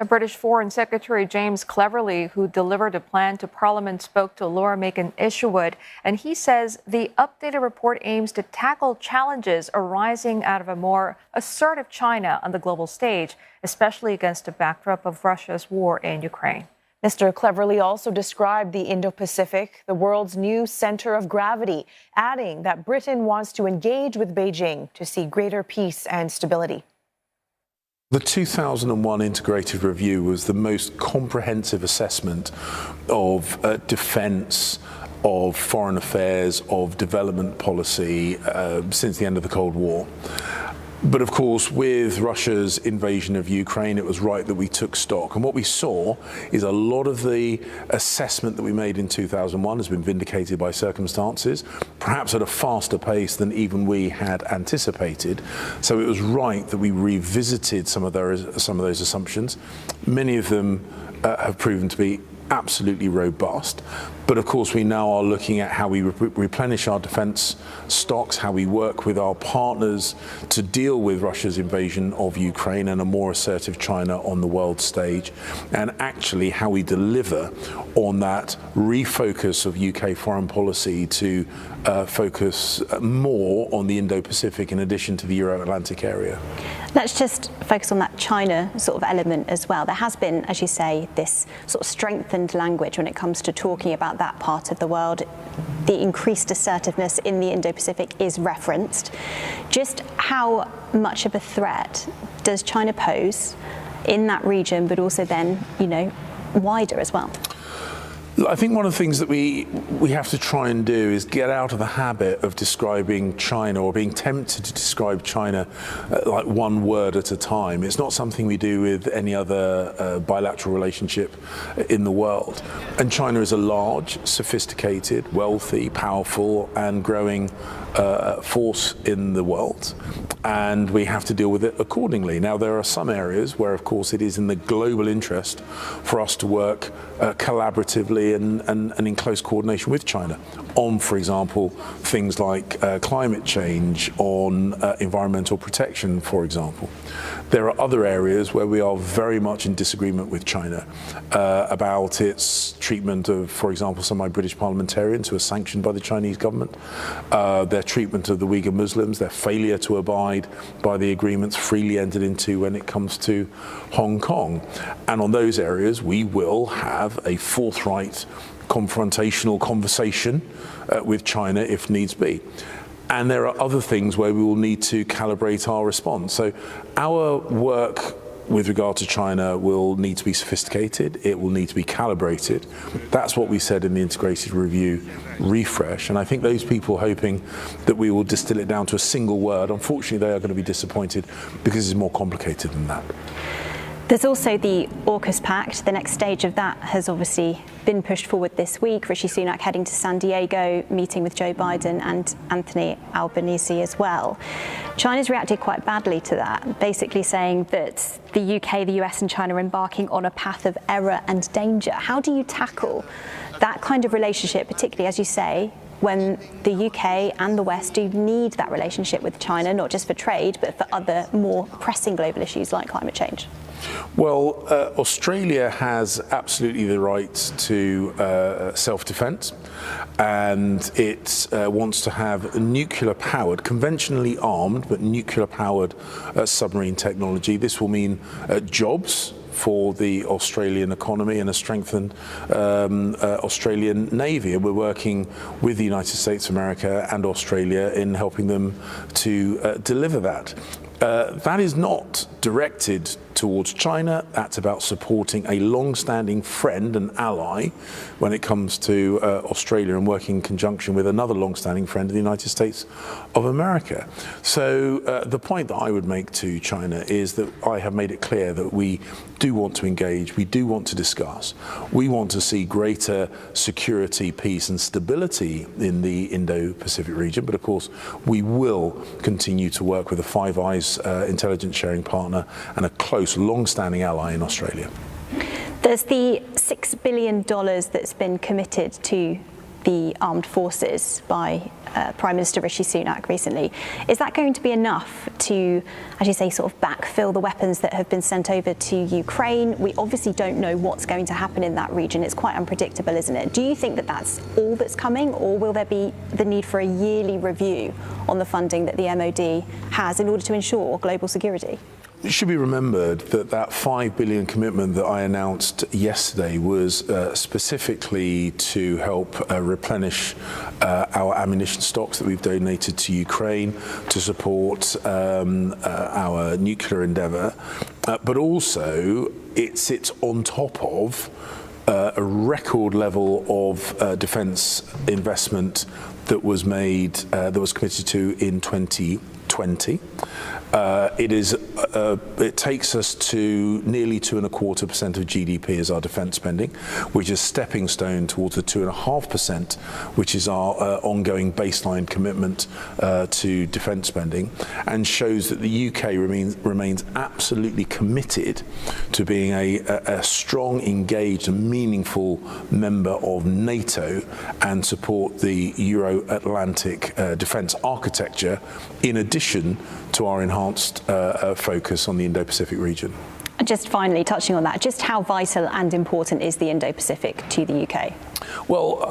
British Foreign Secretary James Cleverly, who delivered a plan to Parliament, spoke to Laura Macon Isherwood, and he says the updated report aims to tackle challenges arising out of a more assertive China on the global stage, especially against a backdrop of Russia's war in Ukraine. Mr. Cleverly also described the Indo-Pacific, the world's new center of gravity, adding that Britain wants to engage with Beijing to see greater peace and stability. The 2001 integrated review was the most comprehensive assessment of defence, of foreign affairs, of development policy since the end of the Cold War. But of course, with Russia's invasion of Ukraine, it was right that we took stock. And what we saw is a lot of the assessment that we made in 2001 has been vindicated by circumstances, perhaps at a faster pace than even we had anticipated. So it was right that we revisited some of those assumptions. Many of them have proven to be absolutely robust. But of course, we now are looking at how we replenish our defence stocks, how we work with our partners to deal with Russia's invasion of Ukraine and a more assertive China on the world stage, and actually how we deliver on that refocus of UK foreign policy to focus more on the Indo-Pacific in addition to the Euro-Atlantic area. Let's just focus on that China sort of element as well. There has been, as you say, this sort of strengthened language when it comes to talking about that part of the world. The increased assertiveness in the Indo-Pacific is referenced. Just how much of a threat does China pose in that region, but also then, you know, wider as well? I think one of the things that we have to try and do is get out of the habit of describing China or being tempted to describe China like one word at a time. It's not something we do with any other bilateral relationship in the world. And China is a large, sophisticated, wealthy, powerful and growing force in the world. And we have to deal with it accordingly. Now, there are some areas where, of course, it is in the global interest for us to work collaboratively and in close coordination with China on, for example, things like climate change, on environmental protection, for example. There are other areas where we are very much in disagreement with China about its treatment of, for example, some of my British parliamentarians who are sanctioned by the Chinese government, their treatment of the Uyghur Muslims, their failure to abide by the agreements freely entered into when it comes to Hong Kong. And on those areas, we will have a forthright, confrontational conversation with China if needs be. And there are other things where we will need to calibrate our response. So our work with regard to China will need to be sophisticated, it will need to be calibrated. That's what we said in the integrated review refresh. And I think those people hoping that we will distill it down to a single word, unfortunately they are going to be disappointed because it's more complicated than that. There's also the AUKUS Pact. The next stage of that has obviously been pushed forward this week. Rishi Sunak heading to San Diego, meeting with Joe Biden and Anthony Albanese as well. China's reacted quite badly to that, basically saying that the UK, the US and China are embarking on a path of error and danger. How do you tackle that kind of relationship, particularly, as you say, when the UK and the West do need that relationship with China, not just for trade, but for other more pressing global issues like climate change? Well, Australia has absolutely the right to self-defense, and it wants to have nuclear-powered, conventionally armed, but nuclear-powered submarine technology. This will mean jobs for the Australian economy and a strengthened Australian Navy. And we're working with the United States of America and Australia in helping them to deliver that. That is not directed towards China. That's about supporting a long-standing friend and ally when it comes to Australia, and working in conjunction with another long-standing friend of the United States of America. So the point that I would make to China is that I have made it clear that we do want to engage, we do want to discuss, we want to see greater security, peace and stability in the Indo-Pacific region, but of course we will continue to work with a Five Eyes intelligence sharing partner and a close long-standing ally in Australia. There's the $6 billion that's been committed to the armed forces by Prime Minister Rishi Sunak recently. Is that going to be enough to, as you say, sort of backfill the weapons that have been sent over to Ukraine? We obviously don't know what's going to happen in that region. It's quite unpredictable, isn't it? Do you think that that's all that's coming, or will there be the need for a yearly review on the funding that the MOD has in order to ensure global security? It should be remembered that that $5 billion commitment that I announced yesterday was specifically to help replenish our ammunition stocks that we've donated to Ukraine to support our nuclear endeavour, but also it sits on top of a record level of defence investment that was made, that was committed to in 2020. It takes us to nearly 2.25% of GDP as our defence spending, which is a stepping stone towards the 2.5%, which is our ongoing baseline commitment to defence spending, and shows that the UK remains absolutely committed to being a strong, engaged and meaningful member of NATO and support the Euro-Atlantic defence architecture, in addition to our enhanced focus on the Indo-Pacific region. Just finally, touching on that, just how vital and important is the Indo-Pacific to the UK? Well,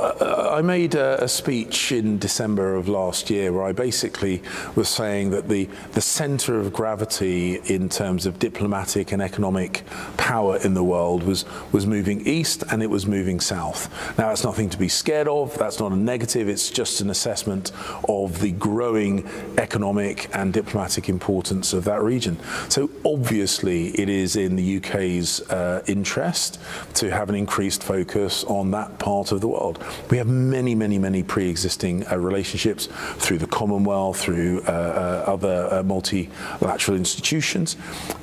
I made a speech in December of last year where I basically was saying that the centre of gravity in terms of diplomatic and economic power in the world was moving east, and it was moving south. Now, that's nothing to be scared of. That's not a negative. It's just an assessment of the growing economic and diplomatic importance of that region. So obviously it is in the UK's interest to have an increased focus on that part of the world. We have many pre-existing relationships through the Commonwealth, through other multilateral institutions,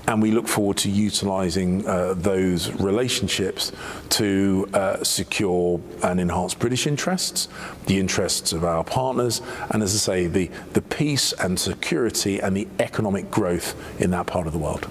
and we look forward to utilising those relationships to secure and enhance British interests, the interests of our partners, and as I say, the peace and security and the economic growth in that part of the world.